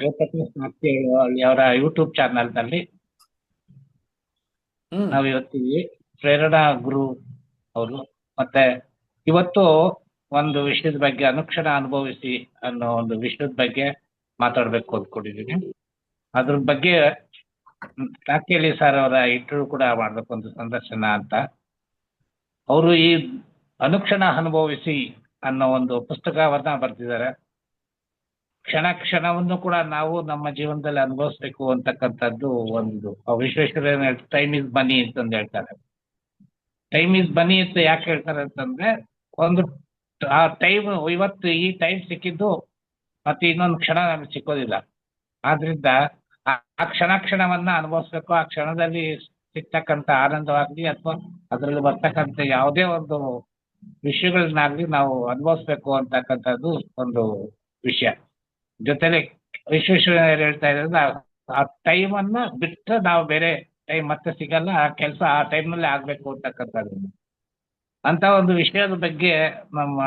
ಜಯಪ್ರಕಾಶ್ ನಾಗ್ತಿಹಳ್ಳಿ ಅವರ ಯೂಟ್ಯೂಬ್ ಚಾನಲ್ನಲ್ಲಿ ನಾವು ಇವತ್ತಿಗೆ ಪ್ರೇರಣಾ ಗುರು ಅವರು ಮತ್ತೆ ಇವತ್ತು ಒಂದು ವಿಷಯದ ಬಗ್ಗೆ ಅನುಕ್ಷಣ ಅನುಭವಿಸಿ ಅನ್ನೋ ಒಂದು ವಿಷಯದ ಬಗ್ಗೆ ಮಾತಾಡ್ಬೇಕು ಅಂದ್ಕೊಂಡಿದ್ದೀನಿ. ಅದ್ರ ಬಗ್ಗೆ ನಾಗ್ತಿಹಳ್ಳಿ ಸರ್ ಅವರ ಇಂಟರ್ವ್ಯೂ ಕೂಡ ಮಾಡ್ಬೇಕು, ಒಂದು ಸಂದರ್ಶನ ಅಂತ. ಅವರು ಈ ಅನುಕ್ಷಣ ಅನುಭವಿಸಿ ಅನ್ನೋ ಒಂದು ಪುಸ್ತಕವನ್ನ ಬರೆದಿದ್ದಾರೆ. ಕ್ಷಣ ಕ್ಷಣವನ್ನು ಕೂಡ ನಾವು ನಮ್ಮ ಜೀವನದಲ್ಲಿ ಅನುಭವಿಸ್ಬೇಕು ಅಂತಕ್ಕಂಥದ್ದು ಒಂದು ವಿಶ್ವೇಶ್ವರಯ್ಯ ಟೈಮ್ ಇಸ್ ಮನಿ ಅಂತಂದು ಹೇಳ್ತಾರೆ. ಟೈಮ್ ಇಸ್ ಮನಿ ಅಂತ ಯಾಕೆ ಹೇಳ್ತಾರೆ ಅಂತಂದ್ರೆ, ಒಂದು ಆ ಟೈಮ್ ಇವತ್ತು ಈ ಟೈಮ್ ಸಿಕ್ಕಿದ್ದು ಮತ್ತೆ ಇನ್ನೊಂದು ಕ್ಷಣ ನಮ್ಗೆ ಸಿಕ್ಕೋದಿಲ್ಲ. ಆದ್ರಿಂದ ಆ ಕ್ಷಣ ಕ್ಷಣವನ್ನ ಅನುಭವಿಸ್ಬೇಕು. ಆ ಕ್ಷಣದಲ್ಲಿ ಸಿಗ್ತಕ್ಕಂಥ ಆನಂದವಾಗ್ಲಿ ಅಥವಾ ಅದರಲ್ಲಿ ಬರ್ತಕ್ಕಂಥ ಯಾವುದೇ ಒಂದು ವಿಷಯಗಳನ್ನಾಗ್ಲಿ ನಾವು ಅನುಭವಿಸ್ಬೇಕು ಅಂತಕ್ಕಂಥದ್ದು ಒಂದು ವಿಷಯ. ಜೊತೆಲಿ ವಿಶ್ವೇಶ್ವರಯ್ಯ ಹೇಳ್ತಾ ಇರೋದು, ಆ ಟೈಮ್ ಅನ್ನ ಬಿಟ್ಟರೆ ನಾವು ಬೇರೆ ಟೈಮ್ ಮತ್ತೆ ಸಿಗಲ್ಲ, ಆ ಕೆಲಸ ಆ ಟೈಮ್ನಲ್ಲಿ ಆಗ್ಬೇಕು ಅಂತಕ್ಕಂಥದ್ದು. ಅಂತ ಒಂದು ವಿಷಯದ ಬಗ್ಗೆ ನಮ್ಮ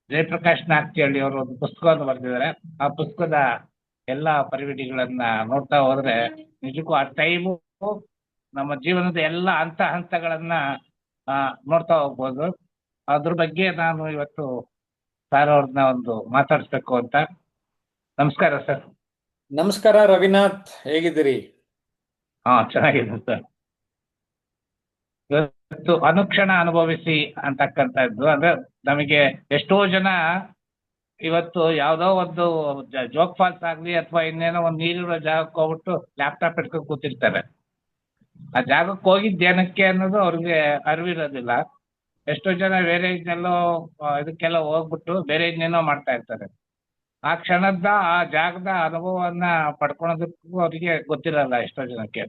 ಜಯಪ್ರಕಾಶ್ ನಾಗ್ತಿಹಳ್ಳಿ ಅವರು ಒಂದು ಪುಸ್ತಕವನ್ನು ಬರೆದಿದ್ದಾರೆ. ಆ ಪುಸ್ತಕದ ಎಲ್ಲ ಪರಿವಿಡಿಗಳನ್ನ ನೋಡ್ತಾ ಹೋದ್ರೆ ನಿಜಕ್ಕೂ ಆ ಟೈಮು ನಮ್ಮ ಜೀವನದ ಎಲ್ಲ ಹಂತಗಳನ್ನ ನೋಡ್ತಾ ಹೋಗ್ಬೋದು. ಅದ್ರ ಬಗ್ಗೆ ನಾನು ಇವತ್ತು ಸರ್ ಅವ್ರನ್ನ ಒಂದು ಮಾತಾಡಿಸ್ಬೇಕು ಅಂತ. ನಮಸ್ಕಾರ ಸರ್. ನಮಸ್ಕಾರ ರವಿನಾಥ್, ಹೇಗಿದ್ದೀರಿ? ಚೆನ್ನಾಗಿದೆ ಸರ್. ಇವತ್ತು ಅನುಕ್ಷಣ ಅನುಭವಿಸಿ ಅಂತಕ್ಕಂಥದ್ದು ಅಂದ್ರೆ, ನಮಗೆ ಎಷ್ಟೋ ಜನ ಇವತ್ತು ಯಾವ್ದೋ ಒಂದು ಜೋಗ್ ಫಾಲ್ಸ್ ಆಗ್ಲಿ ಅಥವಾ ಇನ್ನೇನೋ ಒಂದು ನೀರಿರೋ ಜಾಗಕ್ಕೆ ಹೋಗ್ಬಿಟ್ಟು ಲ್ಯಾಪ್ಟಾಪ್ ಇಟ್ಕೊಂಡು ಕೂತಿರ್ತಾರೆ. ಆ ಜಾಗಕ್ಕೆ ಹೋಗಿದ್ದು ಏನಕ್ಕೆ ಅನ್ನೋದು ಅವ್ರಿಗೆ ಅರಿವಿರೋದಿಲ್ಲ. ಎಷ್ಟೋ ಜನ ಬೇರೆ ಇದನ್ನೆಲ್ಲೋ ಇದಕ್ಕೆಲ್ಲ ಹೋಗ್ಬಿಟ್ಟು ಬೇರೆ ಇನ್ನೇನೋ ಮಾಡ್ತಾ ಇರ್ತಾರೆ. ಆ ಕ್ಷಣದ ಆ ಜಾಗದ ಅನುಭವವನ್ನ ಪಡ್ಕೊಳೋದಕ್ಕೂ ಅವರಿಗೆ ಗೊತ್ತಿರಲ್ಲ ಎಷ್ಟೋ ಜನಕ್ಕೆ.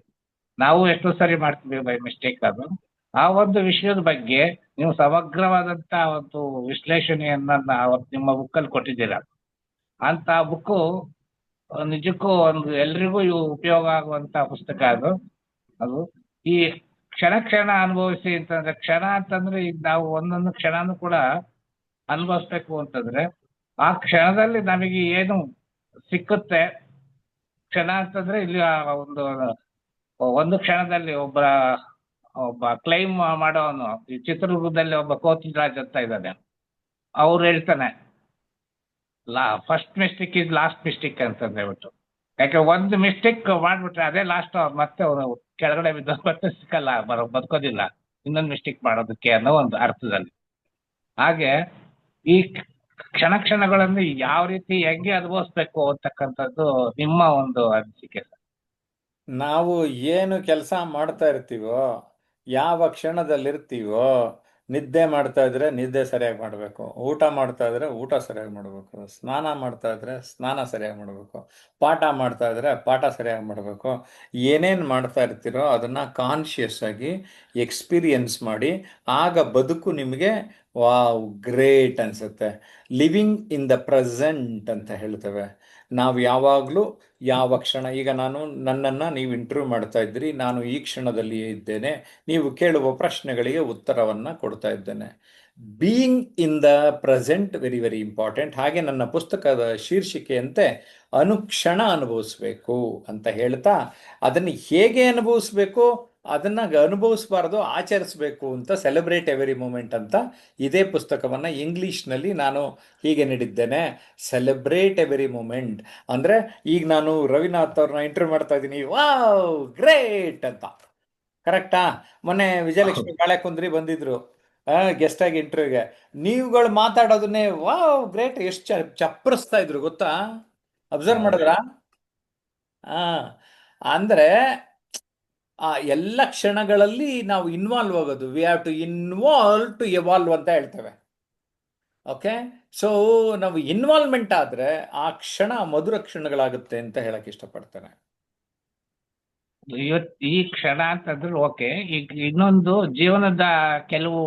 ನಾವು ಎಷ್ಟೋ ಸರಿ ಮಾಡ್ತೀವಿ ಬೈ ಮಿಸ್ಟೇಕ್. ಅದು ಆ ಒಂದು ವಿಷಯದ ಬಗ್ಗೆ ನೀವು ಸಮಗ್ರವಾದಂತ ಒಂದು ವಿಶ್ಲೇಷಣೆಯನ್ನ ಅವತ್ತು ನಿಮ್ಮ ಬುಕ್ಕಲ್ಲಿ ಕೊಟ್ಟಿದ್ದೀರ. ಅಂತ ಬುಕ್ಕು ನಿಜಕ್ಕೂ ಒಂದು ಎಲ್ರಿಗೂ ಉಪಯೋಗ ಆಗುವಂತ ಪುಸ್ತಕ ಅದು. ಅದು ಈ ಕ್ಷಣ ಕ್ಷಣ ಅನುಭವಿಸಿ ಅಂತಂದ್ರೆ, ಕ್ಷಣ ಅಂತಂದ್ರೆ ಈಗ ನಾವು ಒಂದೊಂದು ಕ್ಷಣನೂ ಕೂಡ ಅನುಭವಿಸ್ಬೇಕು ಅಂತಂದ್ರೆ ಆ ಕ್ಷಣದಲ್ಲಿ ನಮಗೆ ಏನು ಸಿಕ್ಕುತ್ತೆ. ಕ್ಷಣ ಅಂತಂದ್ರೆ ಇಲ್ಲಿ ಒಂದು ಕ್ಷಣದಲ್ಲಿ ಒಬ್ಬ ಕ್ಲೈಮ್ ಮಾಡೋನು, ಈ ಚಿತ್ರದುರ್ಗದಲ್ಲಿ ಒಬ್ಬ ಕೋತಿರಾಜ್ ಅಂತ ಇದ್ದಾನೆ. ಅವ್ರು ಹೇಳ್ತಾನೆ, first mistake is last mistake ಅಂತಂದು ಹೇಳ್ಬಿಟ್ಟು. ಯಾಕೆ ಒಂದು ಮಿಸ್ಟೇಕ್ ಮಾಡ್ಬಿಟ್ರೆ ಅದೇ ಲಾಸ್ಟ್, ಮತ್ತೆ ಅವರು ಕೆಳಗಡೆ ಬಿದ್ದು ಮತ್ತೆ ಸಿಕ್ಕಲ್ಲ, ಬದುಕೋದಿಲ್ಲ ಇನ್ನೊಂದು ಮಿಸ್ಟೇಕ್ ಮಾಡೋದಕ್ಕೆ ಅನ್ನೋ ಒಂದು ಅರ್ಥದಲ್ಲಿ. ಹಾಗೆ ಈ ಕ್ಷಣ ಕ್ಷಣಗಳನ್ನು ಯಾವ ರೀತಿ ಹೆಂಗೆ ಅನುಭವಿಸ್ಬೇಕು ಅಂತಕ್ಕಂಥದ್ದು ನಿಮ್ಮ ಒಂದು ಅನಿಸಿಕೆ ಸರ್. ನಾವು ಏನು ಕೆಲಸ ಮಾಡ್ತಾ ಇರ್ತೀವೋ, ಯಾವ ಕ್ಷಣದಲ್ಲಿರ್ತೀವೋ, ನಿದ್ದೆ ಮಾಡ್ತಾ ಇದ್ರೆ ನಿದ್ದೆ ಸರಿಯಾಗಿ ಮಾಡಬೇಕು, ಊಟ ಮಾಡ್ತಾ ಇದ್ರೆ ಊಟ ಸರಿಯಾಗಿ ಮಾಡಬೇಕು, ಸ್ನಾನ ಮಾಡ್ತಾ ಇದ್ರೆ ಸ್ನಾನ ಸರಿಯಾಗಿ ಮಾಡಬೇಕು, ಪಾಠ ಮಾಡ್ತಾ ಇದ್ರೆ ಪಾಠ ಸರಿಯಾಗಿ ಮಾಡಬೇಕು. ಏನೇನು ಮಾಡ್ತಾ ಇರ್ತೀರೋ ಅದನ್ನು ಕಾನ್ಷಿಯಸ್ ಆಗಿ ಎಕ್ಸ್ಪೀರಿಯನ್ಸ್ ಮಾಡಿ, ಆಗ ಬದುಕು ನಿಮಗೆ ವಾವ್ ಗ್ರೇಟ್ ಅನಿಸುತ್ತೆ. ಲಿವಿಂಗ್ ಇನ್ ದ ಪ್ರೆಸೆಂಟ್ ಅಂತ ಹೇಳ್ತೇವೆ ನಾವು ಯಾವಾಗಲೂ. ಯಾವ ಕ್ಷಣ, ಈಗ ನನ್ನನ್ನು ನೀವು ಇಂಟರ್ವ್ಯೂ ಮಾಡ್ತಾ ಇದ್ದೀರಿ, ನಾನು ಈ ಕ್ಷಣದಲ್ಲಿಯೇ ಇದ್ದೇನೆ, ನೀವು ಕೇಳುವ ಪ್ರಶ್ನೆಗಳಿಗೆ ಉತ್ತರವನ್ನು ಕೊಡ್ತಾ ಇದ್ದೇನೆ. Being in the present very very important. ಹಾಗೆ ನನ್ನ ಪುಸ್ತಕದ ಶೀರ್ಷಿಕೆಯಂತೆ ಅನುಕ್ಷಣ ಅನುಭವಿಸ್ಬೇಕು ಅಂತ ಹೇಳ್ತಾ, ಅದನ್ನು ಹೇಗೆ ಅನುಭವಿಸ್ಬೇಕು, ಅದನ್ನು ಅನುಭವಿಸಬಾರ್ದು ಆಚರಿಸಬೇಕು ಅಂತ ಸೆಲೆಬ್ರೇಟ್ ಎವರಿ ಮೂಮೆಂಟ್ ಅಂತ ಇದೇ ಪುಸ್ತಕವನ್ನು ಇಂಗ್ಲೀಷ್ನಲ್ಲಿ ನಾನು ಹೀಗೆ ನೀಡಿದ್ದೇನೆ. ಸೆಲೆಬ್ರೇಟ್ ಎವರಿ ಮೂಮೆಂಟ್ ಅಂದರೆ, ಈಗ ನಾನು ರವಿನಾಥ್ ಅವ್ರನ್ನ ಇಂಟರ್ವ್ಯೂ ಮಾಡ್ತಾ ಇದ್ದೀನಿ, ವಾವ್ ಗ್ರೇಟ್ ಅಂತ. ಕರೆಕ್ಟಾ? ಮೊನ್ನೆ ವಿಜಯಲಕ್ಷ್ಮಿ ಬಾಳೆಕುಂದ್ರಿ ಬಂದಿದ್ರು ಗೆಸ್ಟ್ ಆಗಿ ಇಂಟರ್ವ್ಯೂಗೆ. ನೀವುಗಳು ಮಾತಾಡೋದನ್ನೇ ವಾವ್ ಗ್ರೇಟ್ ಎಷ್ಟು ಚಪ್ಪರಿಸ್ತಾ ಇದ್ರು ಗೊತ್ತಾ? ಅಬ್ಸರ್ವ್ ಮಾಡಿದ್ರಾ? ಅಂದರೆ ಆ ಎಲ್ಲ ಕ್ಷಣಗಳಲ್ಲಿ ನಾವು ಇನ್ವಾಲ್ವ್ ಆಗೋದು. We have to involve to evolve ಅಂತ ಹೇಳ್ತೇವೆ. ಓಕೆ, ಸೊ ನಾವು ಇನ್ವಾಲ್ವ್ಮೆಂಟ್ ಆದರೆ ಆ ಕ್ಷಣ ಮಧುರ ಕ್ಷಣಗಳಾಗುತ್ತೆ ಅಂತ ಹೇಳಕ್ ಇಷ್ಟಪಡ್ತೇನೆ. ಈ ಕ್ಷಣ ಅಂತಂದ್ರೆ ಓಕೆ, ಈಗ ಇನ್ನೊಂದು ಜೀವನದ ಕೆಲವು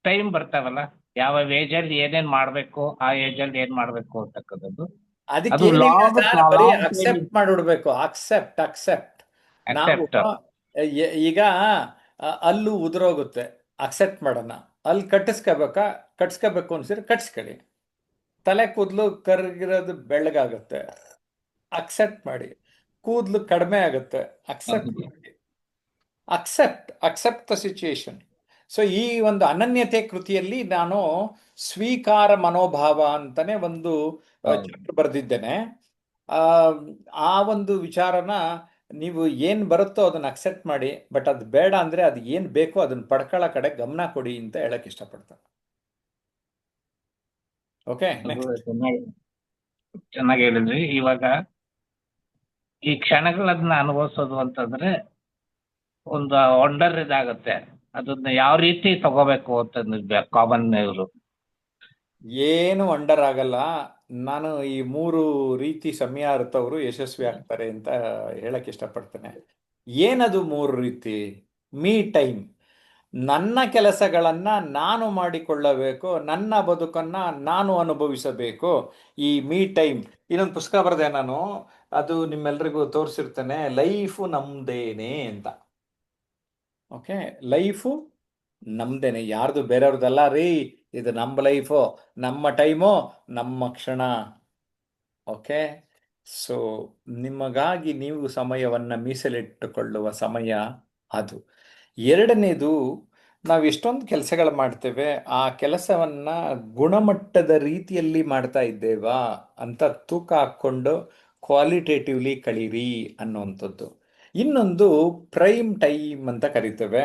ಟೈಮ್ ಬರ್ತಾವಲ್ಲ, ಯಾವ ಏಜ್ ಅಲ್ಲಿ ಏನೇನ್ ಮಾಡ್ಬೇಕು, ಆ ಏಜ್ ಅಲ್ಲಿ ಏನ್ ಮಾಡ್ಬೇಕು ಅಂತಕ್ಕಂಥದ್ದು. ಅದಕ್ಕೆ ಅಕ್ಸೆಪ್ಟ್ ಮಾಡಿಬಿಡ್ಬೇಕು. ಅಕ್ಸೆಪ್ಟ್ ಅಕ್ಸೆಪ್ಟ್ ನಾವು ಈಗ ಅಲ್ಲೂ ಉದುರೋಗುತ್ತೆ, ಅಕ್ಸೆಪ್ಟ್ ಮಾಡೋಣ. ಅಲ್ಲಿ ಕಟ್ಟಿಸ್ಕೋಬೇಕು ಅನ್ಸಿದ್ರೆ ಕಟ್ಸ್ಕೊಳ್ಳಿ. ತಲೆ ಕೂದಲು ಕರ್ಗಿರೋದು ಬೆಳ್ಳಗಾಗುತ್ತೆ, ಅಕ್ಸೆಪ್ಟ್ ಮಾಡಿ. ಕೂದಲು ಕಡಿಮೆ ಆಗುತ್ತೆ, ಅಕ್ಸೆಪ್ಟ್ ಹೌದು. ಮಾಡಿ. Accept the situation. ಸೊ ಈ ಒಂದು ಅನನ್ಯತೆ ಕೃತಿಯಲ್ಲಿ ನಾನು ಸ್ವೀಕಾರ ಮನೋಭಾವ ಅಂತಾನೆ ಒಂದು ಹೌದು. ಚಾಪ್ಟರ್ ಬರೆದಿದ್ದೇನೆ. ಆ ಆ ಒಂದು ವಿಚಾರನ ನೀವು ಏನ್ ಬರುತ್ತೋ ಅದನ್ನ ಅಕ್ಸೆಪ್ಟ್ ಮಾಡಿ, ಬಟ್ ಅದು ಬೇಡ ಅಂದ್ರೆ ಅದು ಏನ್ ಬೇಕೋ ಅದನ್ನ ಪಡ್ಕೊಳ್ಳೋ ಕಡೆ ಗಮನ ಕೊಡಿ ಅಂತ ಹೇಳಕ್ ಇಷ್ಟಪಡ್ತಾರೆ. ಓಕೆ, ಅದು ನೆಕ್ಸ್ಟ್. ಚೆನ್ನಾಗಿ ಹೇಳಿದ್ರಿ. ಇವಾಗ ಈ ಕ್ಷಣಗಳನ್ನ ಅನುಭವಿಸೋದು ಅಂತಂದ್ರೆ ಒಂದು ವಂಡರ್ ಇದಾಗುತ್ತೆ. ಅದನ್ನ ಯಾವ ರೀತಿ ತಗೋಬೇಕು ಅಂತಂದ್ರೆ ಕಾಮನ್ ಇವರು ಏನು ಅಂಡರ್ ಆಗಲ್ಲ. ನಾನು ಈ 3 ರೀತಿ ಸಮಯ ಅರ್ಥವರು ಯಶಸ್ವಿ ಆಗ್ತಾರೆ ಅಂತ ಹೇಳಕ್ ಇಷ್ಟಪಡ್ತೇನೆ. ಏನದು 3 ರೀತಿ? Me time. ನನ್ನ ಕೆಲಸಗಳನ್ನ ನಾನು ಮಾಡಿಕೊಳ್ಳಬೇಕು, ನನ್ನ ಬದುಕನ್ನ ನಾನು ಅನುಭವಿಸಬೇಕು. ಈ ಮೀ ಟೈಮ್. ಇನ್ನೊಂದು ಪುಸ್ತಕ ಬರೆದೆ ನಾನು, ಅದು ನಿಮ್ಮೆಲ್ರಿಗೂ ತೋರಿಸಿರ್ತೇನೆ, ಲೈಫು ನಮ್ದೇನೆ ಅಂತ. ಓಕೆ, ಲೈಫು ನಮ್ದೇನೆ, ಯಾರ್ದು ಬೇರೆಯವ್ರದ್ದಲ್ಲ ರೀ. ಇದು ನಮ್ಮ ಲೈಫು, ನಮ್ಮ ಟೈಮು, ನಮ್ಮ ಕ್ಷಣ. ಓಕೆ, ಸೊ ನಿಮಗಾಗಿ ನೀವು ಸಮಯವನ್ನ ಮೀಸಲಿಟ್ಟುಕೊಳ್ಳುವ ಸಮಯ ಅದು. ಎರಡನೇದು, ನಾವು ಎಷ್ಟೊಂದು ಕೆಲಸಗಳು ಮಾಡ್ತೇವೆ, ಆ ಕೆಲಸವನ್ನ ಗುಣಮಟ್ಟದ ರೀತಿಯಲ್ಲಿ ಮಾಡ್ತಾ ಇದ್ದೇವಾ ಅಂತ ತೂಕ ಹಾಕ್ಕೊಂಡು ಕ್ವಾಲಿಟೇಟಿವ್ಲಿ ಕಳೀರಿ ಅನ್ನುವಂಥದ್ದು. ಇನ್ನೊಂದು ಪ್ರೈಮ್ ಟೈಮ್ ಅಂತ ಕರಿತೇವೆ.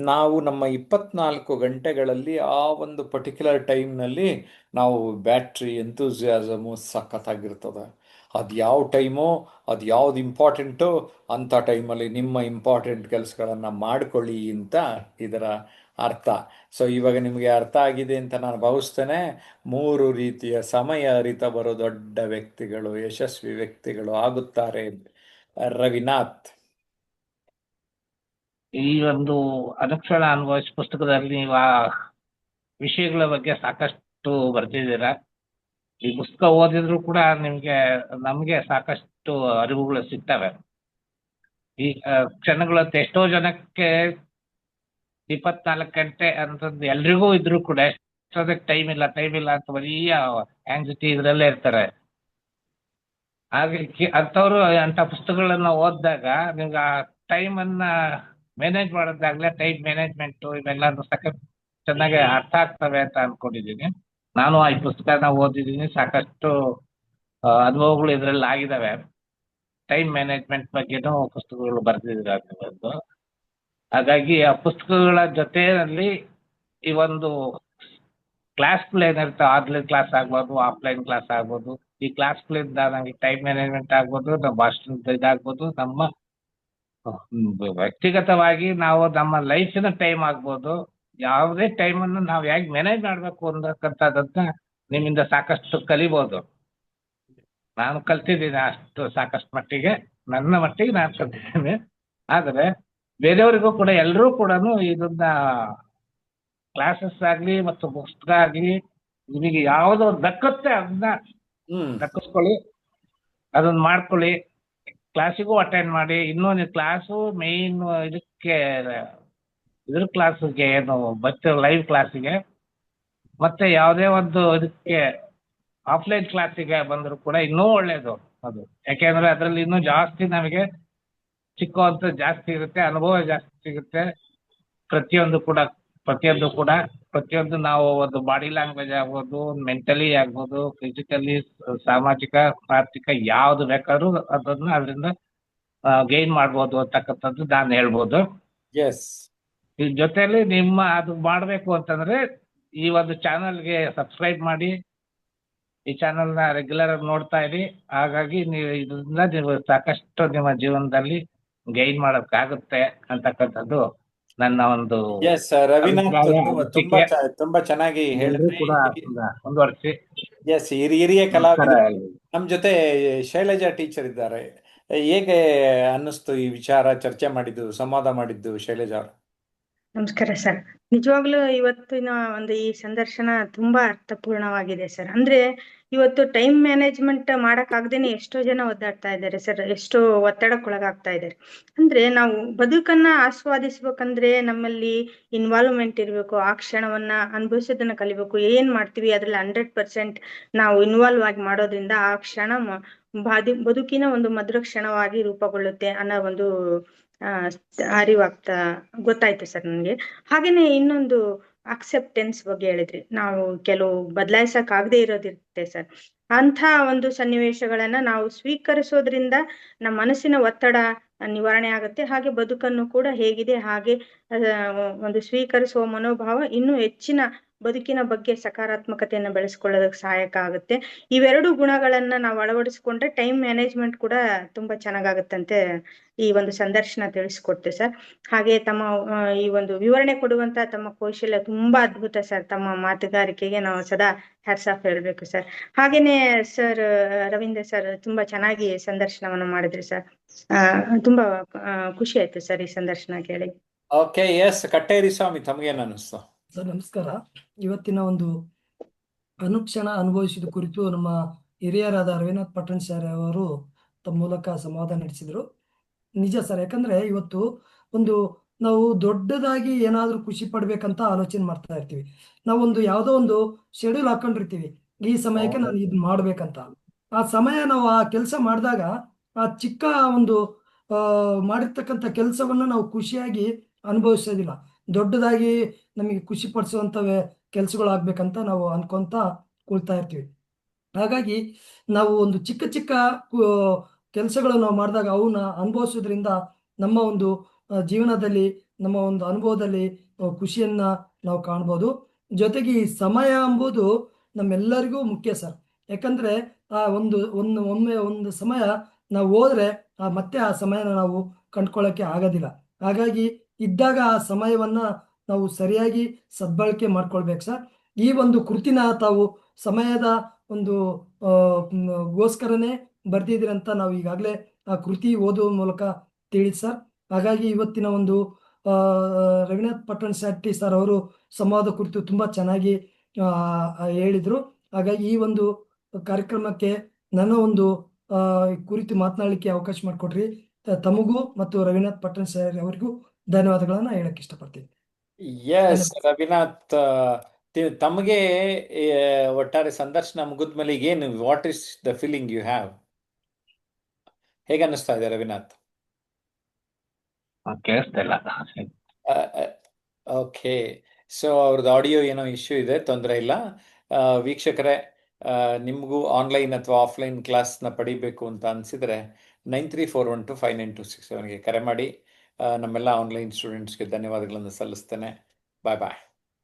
ನಾವು ನಮ್ಮ 24 ಗಂಟೆಗಳಲ್ಲಿ ಆ ಒಂದು ಪರ್ಟಿಕ್ಯುಲರ್ ಟೈಮ್ನಲ್ಲಿ ನಾವು ಬ್ಯಾಟ್ರಿ ಎಂತೂಸಿಯಾಸಮು ಸಖತ್ತಾಗಿರ್ತದೆ. ಅದು ಯಾವ ಟೈಮೋ, ಅದು ಯಾವ್ದು ಇಂಪಾರ್ಟೆಂಟು ಅಂಥ ಟೈಮಲ್ಲಿ ನಿಮ್ಮ ಇಂಪಾರ್ಟೆಂಟ್ ಕೆಲಸಗಳನ್ನು ಮಾಡ್ಕೊಳ್ಳಿ ಅಂತ ಇದರ ಅರ್ಥ. ಸೊ ಇವಾಗ ನಿಮಗೆ ಅರ್ಥ ಆಗಿದೆ ಅಂತ ನಾನು ಭಾವಿಸ್ತೇನೆ. 3 ರೀತಿಯ ಸಮಯ ಅರಿತವರು ದೊಡ್ಡ ವ್ಯಕ್ತಿಗಳು, ಯಶಸ್ವಿ ವ್ಯಕ್ತಿಗಳು ಆಗುತ್ತಾರೆ. ರವಿನಾಥ್. ಈ ಒಂದು ಅನುಕ್ಷಣ ಅನುಭವಿಸ್ ಪುಸ್ತಕದಲ್ಲಿ ನೀವು ಆ ವಿಷಯಗಳ ಬಗ್ಗೆ ಸಾಕಷ್ಟು ಬರ್ತಿದ್ದೀರಾ. ಈ ಪುಸ್ತಕ ಓದಿದ್ರು ಕೂಡ ನಮ್ಗೆ ಸಾಕಷ್ಟು ಅರಿವುಗಳು ಸಿಗ್ತವೆ. ಈ ಕ್ಷಣಗಳಂತ ಎಷ್ಟೋ ಜನಕ್ಕೆ 24 ಗಂಟೆ ಅಂತಂದು ಎಲ್ರಿಗೂ ಇದ್ರು ಕೂಡ ಎಷ್ಟೊದಕ್ಕೆ ಟೈಮ್ ಇಲ್ಲ ಅಂತ ಬರೀ ಆಂಗ್ಸೈಟಿ ಇದ್ರಲ್ಲೇ ಇರ್ತಾರೆ. ಹಾಗೆ ಅಂಥವ್ರು ಅಂಥ ಪುಸ್ತಕಗಳನ್ನ ಓದಿದಾಗ ನಿಮ್ಗೆ ಆ ಟೈಮನ್ನ ಮ್ಯಾನೇಜ್ ಮಾಡೋದಾಗ್ಲೇ, ಟೈಮ್ ಮ್ಯಾನೇಜ್ಮೆಂಟು ಇವೆಲ್ಲ ಸಖತ್ ಚೆನ್ನಾಗಿ ಅರ್ಥ ಆಗ್ತವೆ ಅಂತ ಅನ್ಕೊಂಡಿದ್ದೀನಿ. ನಾನು ಈ ಪುಸ್ತಕನ ಓದಿದ್ದೀನಿ, ಸಾಕಷ್ಟು ಅನುಭವಗಳು ಇದರಲ್ಲಿ ಆಗಿದ್ದಾವೆ. ಟೈಮ್ ಮ್ಯಾನೇಜ್ಮೆಂಟ್ ಬಗ್ಗೆನೂ ಪುಸ್ತಕಗಳು ಬರೆದಿದ್ದಾರೆ. ಹಾಗಾಗಿ ಆ ಪುಸ್ತಕಗಳ ಜೊತೆಯಲ್ಲಿ ಈ ಒಂದು ಕ್ಲಾಸ್ಗಳೇನಿರುತ್ತೆ, ಆನ್ಲೈನ್ ಕ್ಲಾಸ್ ಆಗ್ಬೋದು, ಆಫ್ಲೈನ್ ಕ್ಲಾಸ್ ಆಗ್ಬೋದು, ಈ ಕ್ಲಾಸ್ಗಳಿಂದ ನಮಗೆ ಟೈಮ್ ಮ್ಯಾನೇಜ್ಮೆಂಟ್ ಆಗ್ಬೋದು, ನಮ್ಮ ಭಾಷಣದ ಇದಾಗ್ಬೋದು, ನಮ್ಮ ವ್ಯಕ್ತಿಗತವಾಗಿ ನಾವು ನಮ್ಮ ಲೈಫಿನ ಟೈಮ್ ಆಗ್ಬೋದು, ಯಾವುದೇ ಟೈಮನ್ನು ನಾವು ಹೇಗೆ ಮ್ಯಾನೇಜ್ ಮಾಡಬೇಕು ಅನ್ನತಕ್ಕಂಥದ್ದನ್ನ ನಿಮ್ಮಿಂದ ಸಾಕಷ್ಟು ಕಲಿಬೋದು. ನಾನು ಕಲ್ತಿದ್ದೀನಿ ಅಷ್ಟು ಸಾಕಷ್ಟು ಮಟ್ಟಿಗೆ, ನನ್ನ ಮಟ್ಟಿಗೆ ನಾನು ಕಲ್ತಿದ್ದೀನಿ. ಆದರೆ ಬೇರೆಯವರಿಗೂ ಕೂಡ, ಎಲ್ಲರೂ ಕೂಡ ಇದನ್ನ ಕ್ಲಾಸಸ್ ಆಗಲಿ ಮತ್ತು ಪುಸ್ತಕ ಆಗಲಿ ನಿಮಗೆ ಯಾವುದೋ ದಕ್ಕತ್ತೆ ಅದನ್ನ ದಕ್ಕಿಸ್ಕೊಳ್ಳಿ, ಅದನ್ನ ಮಾಡ್ಕೊಳ್ಳಿ. ಕ್ಲಾಸಿಗೂ ಅಟೆಂಡ್ ಮಾಡಿ. ಇನ್ನೂ ನೀವು ಕ್ಲಾಸು ಮೇಯ್ನ್ ಇದ್ರ ಕ್ಲಾಸಿಗೆ ಏನು ಬರ್ತೀರ, ಲೈವ್ ಕ್ಲಾಸಿಗೆ ಮತ್ತೆ ಯಾವುದೇ ಒಂದು ಇದಕ್ಕೆ ಆಫ್ಲೈನ್ ಕ್ಲಾಸಿಗೆ ಬಂದರೂ ಕೂಡ ಇನ್ನೂ ಒಳ್ಳೆಯದು ಅದು. ಯಾಕೆಂದ್ರೆ ಅದರಲ್ಲಿ ಇನ್ನೂ ಜಾಸ್ತಿ ನಮಗೆ ಸಿಕ್ಕುವಂಥ ಜಾಸ್ತಿ ಇರುತ್ತೆ, ಅನುಭವ ಜಾಸ್ತಿ ಸಿಗುತ್ತೆ. ಪ್ರತಿಯೊಂದು ನಾವು ಒಂದು ಬಾಡಿ ಲ್ಯಾಂಗ್ವೇಜ್ ಆಗ್ಬೋದು, ಮೆಂಟಲಿ ಆಗ್ಬೋದು, ಫಿಸಿಕಲಿ, ಸಾಮಾಜಿಕ, ಆರ್ಥಿಕ ಯಾವ್ದು ಬೇಕಾದ್ರೂ ಅದರಿಂದ ಗೈನ್ ಮಾಡ್ಬೋದು ಅಂತಕ್ಕಂಥದ್ದು ನಾನು ಹೇಳ್ಬೋದು. ಎಸ್. ಈ ಜೊತೆಲಿ ಅದು ಮಾಡಬೇಕು ಅಂತಂದ್ರೆ ಈ ಒಂದು ಚಾನಲ್ಗೆ ಸಬ್ಸ್ಕ್ರೈಬ್ ಮಾಡಿ, ಈ ಚಾನಲ್ನ ರೆಗ್ಯುಲರ್ ಆಗಿ ನೋಡ್ತಾ ಇರಿ. ಹಾಗಾಗಿ ಇದರಿಂದ ನೀವು ಸಾಕಷ್ಟು ನಿಮ್ಮ ಜೀವನದಲ್ಲಿ ಗೈನ್ ಮಾಡೋಕ್ಕಾಗುತ್ತೆ ಅಂತಕ್ಕಂಥದ್ದು ನನ್ನ ಒಂದು ಎಸ್ ರವಿನಾಥ್, ತುಂಬಾ ಚೆನ್ನಾಗಿ ಹೇಳಿದ್ರಿ. ಕೂಡ ಮುಂದುವರಿಸಿ. ಎಸ್, ಹಿರಿಯ ಕಲಾವಿದರು ನಮ್ಮ ಜೊತೆ ಶೈಲಜಾ ಟೀಚರ್ ಇದ್ದಾರೆ. ಹೇಗೆ ಅನ್ನಿಸ್ತು ಈ ವಿಚಾರ ಚರ್ಚೆ ಮಾಡಿದ್ದು, ಸಂವಾದ ಮಾಡಿದ್ದು ಶೈಲಜಾ? ನಮಸ್ಕಾರ ಸರ್. ನಿಜವಾಗ್ಲೂ ಇವತ್ತಿನ ಒಂದು ಈ ಸಂದರ್ಶನ ತುಂಬಾ ಅರ್ಥಪೂರ್ಣವಾಗಿದೆ ಸರ್. ಅಂದ್ರೆ ಇವತ್ತು ಟೈಮ್ ಮ್ಯಾನೇಜ್ಮೆಂಟ್ ಮಾಡಕ್ಕಾಗ್ದೇನೆ ಎಷ್ಟೋ ಜನ ಒದ್ದಾಡ್ತಾ ಇದ್ದಾರೆ ಸರ್, ಎಷ್ಟೋ ಒತ್ತಡಕ್ಕೊಳಗಾಗ್ತಾ ಇದ್ದಾರೆ. ಅಂದ್ರೆ ನಾವು ಬದುಕನ್ನ ಆಸ್ವಾದಿಸ್ಬೇಕಂದ್ರೆ ನಮ್ಮಲ್ಲಿ ಇನ್ವಾಲ್ವ್ಮೆಂಟ್ ಇರ್ಬೇಕು, ಆ ಕ್ಷಣವನ್ನ ಅನುಭವಿಸೋದನ್ನ ಕಲಿಬೇಕು. ಏನ್ ಮಾಡ್ತೀವಿ ಅದ್ರಲ್ಲಿ 100% ನಾವು ಇನ್ವಾಲ್ವ್ ಆಗಿ ಮಾಡೋದ್ರಿಂದ ಆ ಕ್ಷಣ ಬದುಕಿನ ಒಂದು ಮಧುರ ಕ್ಷಣವಾಗಿ ರೂಪುಗೊಳ್ಳುತ್ತೆ ಅನ್ನೋ ಒಂದು ಆ ಅರಿವಾಗ್ತಾ ಗೊತ್ತಾಯ್ತು ಸರ್ ನನ್ಗೆ. ಹಾಗೇನೆ ಇನ್ನೊಂದು ಅಕ್ಸೆಪ್ಟೆನ್ಸ್ ಬಗ್ಗೆ ಹೇಳಿದ್ರಿ. ನಾವು ಕೆಲವು ಬದಲಾಯಿಸಕ್ ಆಗದೆ ಇರೋದಿರುತ್ತೆ ಸರ್. ಅಂತ ಒಂದು ಸನ್ನಿವೇಶಗಳನ್ನ ನಾವು ಸ್ವೀಕರಿಸೋದ್ರಿಂದ ನಮ್ಮ ಮನಸ್ಸಿನ ಒತ್ತಡ ನಿವಾರಣೆ ಆಗುತ್ತೆ. ಹಾಗೆ ಬದುಕನ್ನು ಕೂಡ ಹೇಗಿದೆ ಹಾಗೆ ಒಂದು ಸ್ವೀಕರಿಸುವ ಮನೋಭಾವ ಇನ್ನೂ ಹೆಚ್ಚಿನ ಬದುಕಿನ ಬಗ್ಗೆ ಸಕಾರಾತ್ಮಕತೆಯನ್ನು ಬೆಳೆಸ್ಕೊಳ್ಳೋದಕ್ಕೆ ಸಹಾಯಕ ಆಗುತ್ತೆ. ಇವೆರಡು ಗುಣಗಳನ್ನ ನಾವು ಅಳವಡಿಸ್ಕೊಂಡ್ರೆ ಟೈಮ್ ಮ್ಯಾನೇಜ್ಮೆಂಟ್ ಕೂಡ ತುಂಬಾ ಚೆನ್ನಾಗಾಗುತ್ತಂತೆ ಈ ಒಂದು ಸಂದರ್ಶನ ತಿಳಿಸ್ಕೊಡ್ತೆ ಸರ್. ಹಾಗೆ ತಮ್ಮ ಈ ಒಂದು ವಿವರಣೆ ಕೊಡುವಂತ ತಮ್ಮ ಕೌಶಲ್ಯ ತುಂಬಾ ಅದ್ಭುತ ಸರ್. ತಮ್ಮ ಮಾತುಗಾರಿಕೆಗೆ ನಾವು ಸದಾ ಹ್ಯಾಟ್ಸ್ ಆಫ್ ಹೇಳ್ಬೇಕು ಸರ್. ಹಾಗೇನೆ ಸರ್, ರವೀಂದ್ರ ಸರ್ ತುಂಬಾ ಚೆನ್ನಾಗಿ ಸಂದರ್ಶನವನ್ನು ಮಾಡಿದ್ರಿ ಸರ್. ತುಂಬಾ ಖುಷಿ ಆಯ್ತು ಸರ್ ಈ ಸಂದರ್ಶನ ಕೇಳಿ. ಓಕೆ, ಎಸ್ ಕಟ್ಟೇರಿ ಸ್ವಾಮಿ, ತಮಗೇನು ಅನ್ನಿಸ್ತು? ಸರ್ ನಮಸ್ಕಾರ. ಇವತ್ತಿನ ಒಂದು ಅನುಕ್ಷಣ ಅನುಭವಿಸಿದ ಕುರಿತು ನಮ್ಮ ಹಿರಿಯರಾದ ರವೀನಾಥ್ ಪಟ್ಟಣ್ ಸರ್ ಅವರು ತಮ್ಮ ಮೂಲಕ ಸಂವಾದ ನಡೆಸಿದರು. ನಿಜ ಸರ್, ಯಾಕಂದ್ರೆ ಇವತ್ತು ಒಂದು ನಾವು ದೊಡ್ಡದಾಗಿ ಏನಾದ್ರೂ ಖುಷಿ ಪಡ್ಬೇಕಂತ ಆಲೋಚನೆ ಮಾಡ್ತಾ ಇರ್ತೀವಿ. ನಾವೊಂದು ಯಾವುದೋ ಒಂದು ಶೆಡ್ಯೂಲ್ ಹಾಕೊಂಡಿರ್ತೀವಿ, ಈ ಸಮಯಕ್ಕೆ ನಾನು ಇದು ಮಾಡ್ಬೇಕಂತ. ಆ ಸಮಯ ನಾವು ಆ ಕೆಲಸ ಮಾಡಿದಾಗ ಆ ಚಿಕ್ಕ ಒಂದು ಮಾಡಿರ್ತಕ್ಕಂಥ ಕೆಲಸವನ್ನ ನಾವು ಖುಷಿಯಾಗಿ ಅನುಭವಿಸೋದಿಲ್ಲ. ದೊಡ್ಡದಾಗಿ ನಮಗೆ ಖುಷಿ ಪಡಿಸುವಂತ ಕೆಲಸಗಳಾಗ್ಬೇಕಂತ ನಾವು ಅನ್ಕೊಂತ ಕೊಳ್ತಾ ಇರ್ತೀವಿ. ಹಾಗಾಗಿ ನಾವು ಒಂದು ಚಿಕ್ಕ ಚಿಕ್ಕ ಕೆಲಸಗಳನ್ನು ನಾವು ಮಾಡಿದಾಗ ಅವನ್ನ ಅನುಭವಿಸೋದ್ರಿಂದ ನಮ್ಮ ಒಂದು ಜೀವನದಲ್ಲಿ, ನಮ್ಮ ಒಂದು ಅನುಭವದಲ್ಲಿ ಖುಷಿಯನ್ನ ನಾವು ಕಾಣ್ಬೋದು. ಜೊತೆಗೆ ಈ ಸಮಯ ಎಂಬುದು ನಮ್ಮೆಲ್ಲರಿಗೂ ಮುಖ್ಯ ಸರ್. ಯಾಕಂದ್ರೆ ಆ ಒಮ್ಮೆ ಒಂದು ಸಮಯ ನಾವು ಹೋದ್ರೆ ಮತ್ತೆ ಆ ಸಮಯನ ನಾವು ಕಂಡ್ಕೊಳ್ಳೋಕೆ ಆಗೋದಿಲ್ಲ. ಹಾಗಾಗಿ ಇದ್ದಾಗ ಆ ಸಮಯವನ್ನ ನಾವು ಸರಿಯಾಗಿ ಸದ್ಬಳಕೆ ಮಾಡ್ಕೊಳ್ಬೇಕು ಸರ್. ಈ ಒಂದು ಕೃತಿನ ತಾವು ಸಮಯದ ಒಂದು ಗೋಸ್ಕರನೇ ಬರ್ದಿದ್ದೀರಂತ ನಾವು ಈಗಾಗಲೇ ಆ ಕೃತಿ ಓದುವ ಮೂಲಕ ತಿಳಿದ್ ಸರ್. ಹಾಗಾಗಿ ಇವತ್ತಿನ ಒಂದು ರವೀನಾಥ್ ಪಟ್ಟಣ್ ಶೆಟ್ಟಿ ಸರ್ ಅವರು ಸಂವಾದ ಕುರಿತು ತುಂಬಾ ಚೆನ್ನಾಗಿ ಹೇಳಿದ್ರು. ಹಾಗಾಗಿ ಈ ಒಂದು ಕಾರ್ಯಕ್ರಮಕ್ಕೆ ನನ್ನ ಒಂದು ಕುರಿತು ಮಾತನಾಡಲಿಕ್ಕೆ ಅವಕಾಶ ಮಾಡಿಕೊಟ್ರಿ. ತಮಗೂ ಮತ್ತು ರವೀನಾಥ್ ಪಟ್ಟಣ್ ಸರ್ ಅವರಿಗೂ ಧನ್ಯವಾದಗಳನ್ನ ಹೇಳಕ್ ಇಷ್ಟಪಡ್ತೀನಿ. ಎಸ್ ರವಿನಾಥ್, ತಮಗೆ ಒಟ್ಟಾರೆ ಸಂದರ್ಶನ ಮುಗಿದ್ಮೇಲೆ ಏನು, what is the feeling you have? ಹೇಗೆ ಅನ್ನಿಸ್ತಾ ಇದೆ ರವಿನಾಥ್? ಕೇಳಿಸ್ತಿಲ್ಲ. ಓಕೆ, ಸೊ ಅವ್ರದ್ದು ಆಡಿಯೋ ಏನೋ ಇಶ್ಯೂ ಇದೆ, ತೊಂದರೆ ಇಲ್ಲ. ವೀಕ್ಷಕರೇ, ನಿಮಗೂ ಆನ್ಲೈನ್ ಅಥವಾ ಆಫ್ಲೈನ್ ಕ್ಲಾಸ್ನ ಪಡಿಬೇಕು ಅಂತ ಅನಿಸಿದರೆ 9341259267ಗೆ ಕರೆ ಮಾಡಿ. ನಮ್ಮೆಲ್ಲ ಆನ್ಲೈನ್ ಸ್ಟೂಡೆಂಟ್ಸ್ಗೆ ಧನ್ಯವಾದಗಳನ್ನು ಸಲ್ಲಿಸ್ತೇನೆ. ಬಾಯ್ ಬಾಯ್.